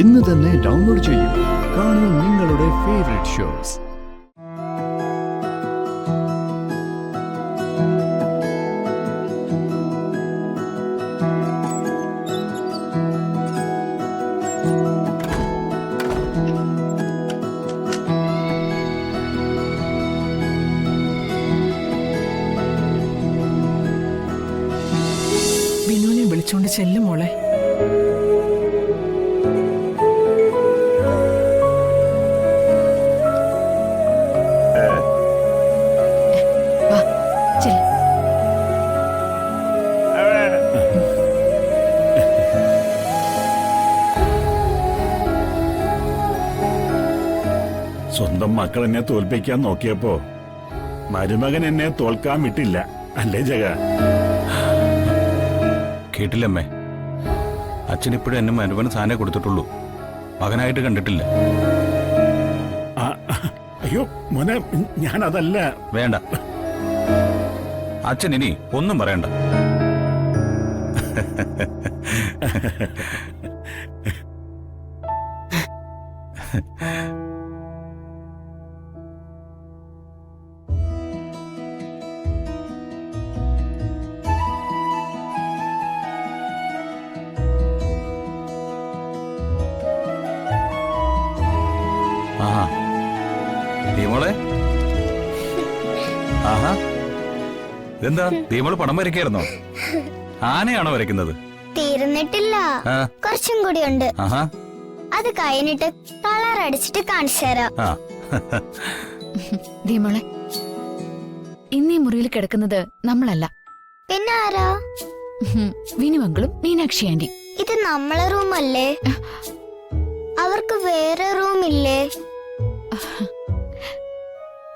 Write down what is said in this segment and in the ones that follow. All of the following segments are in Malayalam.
ഇന്ന് തന്നെ ഡൗൺലോഡ് ചെയ്യൂ. കാണൂ നിങ്ങളുടെ ഫേവറേറ്റ് ഷോസ്. വിനുവിനെ വിളിച്ചോണ്ട് ചെല്ലും മോളെ. വാ, ചെല്ല്. സ്വന്തം മക്കൾ എന്നെ തോൽപ്പിക്കാൻ നോക്കിയപ്പോ മരുമകൻ എന്നെ തോൽക്കാൻ വിട്ടില്ല. അല്ലേ ജഗ? കേട്ടില്ലമ്മേ, അച്ഛനിപ്പോഴും എന്നെ മരുമന് സാധനം കൊടുത്തിട്ടുള്ളൂ, മകനായിട്ട് കണ്ടിട്ടില്ല. അയ്യോ മോനെ, ഞാനതല്ല. വേണ്ട, അച്ഛൻ ഇനി ഒന്നും പറയണ്ട. ആഹാ, ദീമോളെ. ആഹാ, ഇതെന്താ ദീമോള് പടം വരയ്ക്കായിരുന്നോ? ആനയാണോ വരയ്ക്കുന്നത്? തീർന്നിട്ടില്ല, കുറച്ചും കൂടി ഉണ്ട്. ആഹാ, അത് കഴിഞ്ഞിട്ട് കളർ അടിച്ചിട്ട് കാണിച്ചു തരാം. ആ. ദീമോളെ, ഇന്നീ മുറിയിൽ കിടക്കുന്നത് നമ്മളല്ല, പിന്നെ ആരാ? വിനുവങ്കളും മീനാക്ഷി ആന്റി. ഇത് നമ്മളെ റൂമല്ലേ? അവർക്ക് വേറെ റൂമില്ലേ?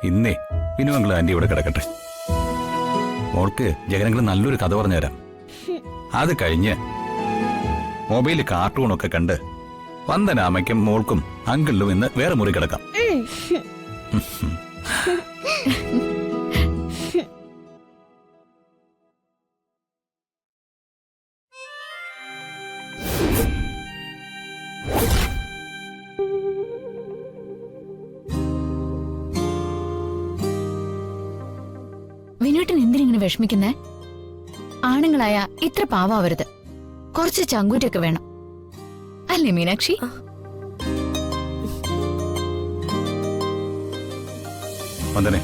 ഇന്നേ വിനുവങ്കൾ ആന്റി ഇവിടെ കിടക്കട്ടെ. മോൾക്ക് ജഗനങ്ങൾ നല്ലൊരു കഥ പറഞ്ഞുതരാം. അത് കഴിഞ്ഞ് മൊബൈലിൽ കാർട്ടൂണൊക്കെ കണ്ട് വന്ദനാമയ്ക്കും മോൾക്കും അങ്കിളിലും ഇന്ന് വേറെ മുറി കിടക്കാം. വിനുവേട്ടൻ എന്തിനിങ്ങനെ വിഷമിക്കുന്നേ? ആണുങ്ങളായ ഇത്ര പാവാവരുത്, കുറച്ച് ചങ്കൂറ്റൊക്കെ വേണം, അല്ലേ മീനാക്ഷി? വന്ദനെ,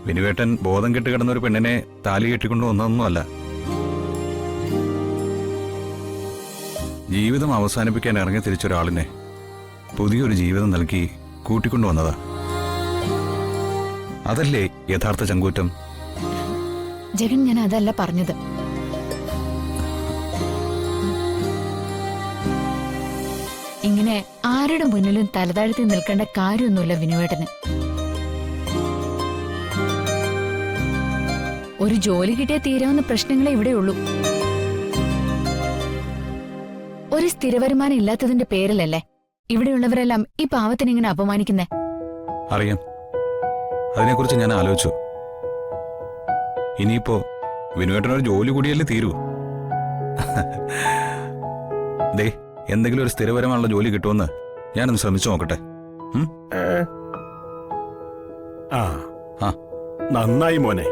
വിനുവേട്ടൻ ബോധം കെട്ട് കിടന്ന ഒരു പെണ്ണിനെ താലി കെട്ടിക്കൊണ്ടു വന്നതൊന്നുമല്ല. ജീവിതം അവസാനിപ്പിക്കാൻ ഇറങ്ങി തിരിച്ചൊരാളിനെ പുതിയൊരു ജീവിതം നൽകി കൂട്ടിക്കൊണ്ടുവന്നതാ. അതല്ലേ യഥാർത്ഥ ചങ്കൂറ്റം? ജഗൻ, ഞാൻ അതല്ല പറഞ്ഞത്. ഇങ്ങനെ ആരുടെ മുന്നിലും തലതാഴ്ത്തി നിൽക്കേണ്ട കാര്യമൊന്നുമില്ല വിനുവേട്ടന്. ഒരു ജോലി കിട്ടിയാൽ തീരാവുന്ന പ്രശ്നങ്ങളെ ഇവിടെയുള്ളൂ. ഒരു സ്ഥിരവരുമാനം ഇല്ലാത്തതിന്റെ പേരിലല്ലേ ഇവിടെയുള്ളവരെല്ലാം ഈ പാവത്തിന് ഇങ്ങനെ അപമാനിക്കുന്നേ? അറിയാം, അതിനെക്കുറിച്ച് ഞാൻ ആലോചിച്ചു. ഇനിയിപ്പോ വിനുവേട്ടനൊരു ജോലി കൂടിയല്ലേ തീരൂ. ദേ, എന്തെങ്കിലും ഒരു സ്ഥിരപരമായുള്ള ജോലി കിട്ടുമെന്ന് ഞാനൊന്ന് ശ്രമിച്ചു നോക്കട്ടെ. നന്നായി മോനെ,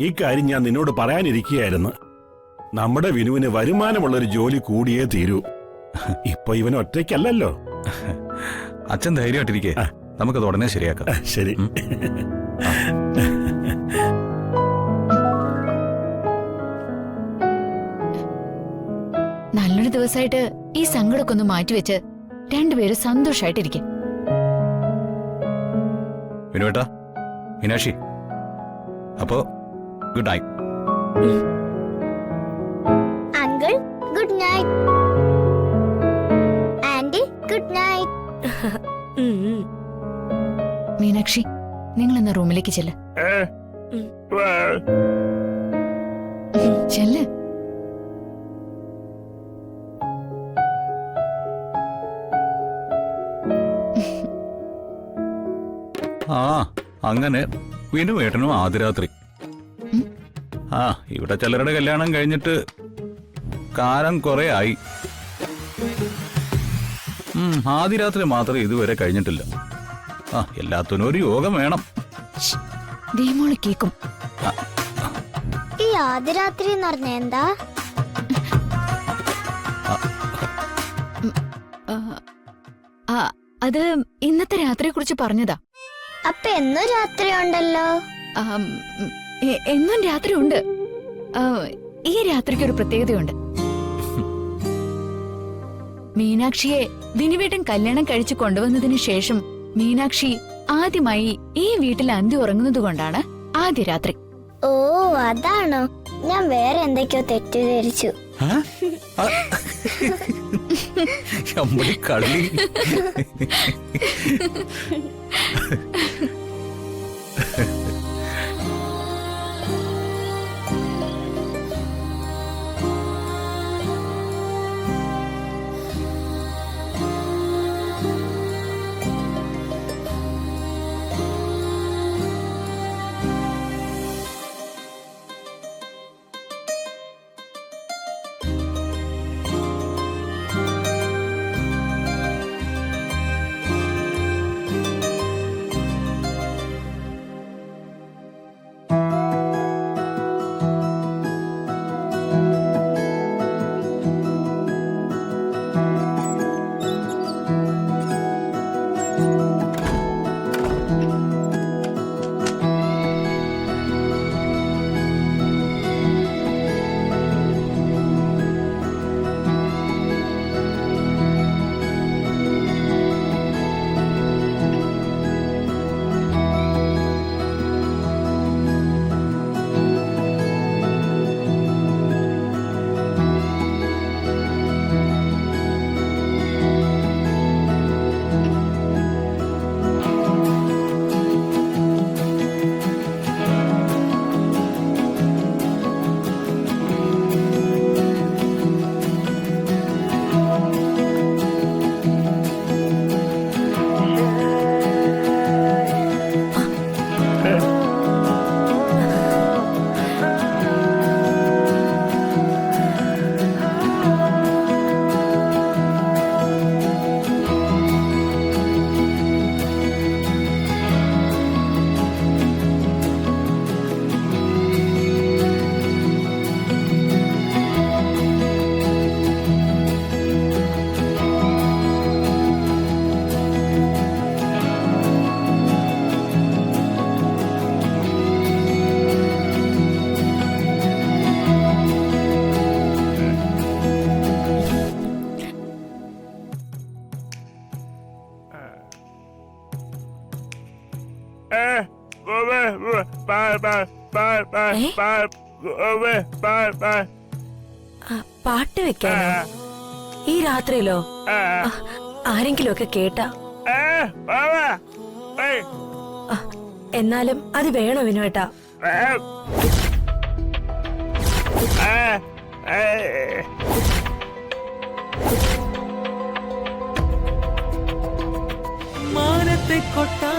ഈ കാര്യം ഞാൻ നിന്നോട് പറയാനിരിക്കുകയായിരുന്നു. നമ്മുടെ വിനുവിന് വരുമാനമുള്ളൊരു ജോലി കൂടിയേ തീരൂ. ഇപ്പൊ ഇവൻ ഒറ്റയ്ക്കല്ലല്ലോ. അച്ഛൻ ധൈര്യമായിട്ടിരിക്കേ, നമുക്കത് ഉടനെ ശരിയാക്കാം. ശരി. നല്ലൊരു ദിവസമായിട്ട് ഈ സങ്കടമൊക്കെ ഒന്ന് മാറ്റിവെച്ച് രണ്ടുപേരും സന്തോഷായിട്ടിരിക്കും. വിനുവേട്ടാ, മീനാക്ഷി, അപ്പോ good night. Uncle good night. Aunty good night. Meenakshi, നിങ്ങൾ എന്ന റൂമിലേക്ക് ചെല്ല്. ചെല്ല്. ആ, അങ്ങനെ വിനുവേട്ടനും ആദ്യരാത്രി. ആ, ഇവിടെ ചിലരുടെ കല്യാണം കഴിഞ്ഞിട്ട് കാലം കുറെ ആയി. ആദ്യ രാത്രി മാത്രമേ ഇതുവരെ കഴിഞ്ഞിട്ടില്ല. എല്ലാത്തിനും ഒരു യോഗം വേണം. ദീമോള് കേക്കും. ഈ ആദ്യ രാത്രി എന്ന് പറഞ്ഞ എന്താ? അത് ഇന്നത്തെ രാത്രിയെ കുറിച്ച് പറഞ്ഞതാ. അപ്പൊ എന്നും രാത്രി ഉണ്ടല്ലോ. എന്നും രാത്രി ഉണ്ട്. ഈ രാത്രിക്ക് ഒരു പ്രത്യേകതയുണ്ട്. മീനാക്ഷിയെ വിനുവേട്ടൻ കല്യാണം കഴിച്ചു കൊണ്ടുവന്നതിന് ശേഷം മീനാക്ഷി ആദ്യമായി ഈ വീട്ടിൽ അന്തി ഉറങ്ങുന്നത് കൊണ്ടാണ് ആദ്യ രാത്രി. ഓ അതാണോ? ഞാൻ വേറെ എന്തൊക്കെയോ തെറ്റിദ്ധരിച്ചു. കളി. പാട്ട് വെക്കാനോ ഈ രാത്രിയിലോ? ആരെങ്കിലും ഒക്കെ കേട്ടാ. എന്നാലും അത് വേണോ വിനുവേട്ടാ? മാനത്തെ കൊട്ടാ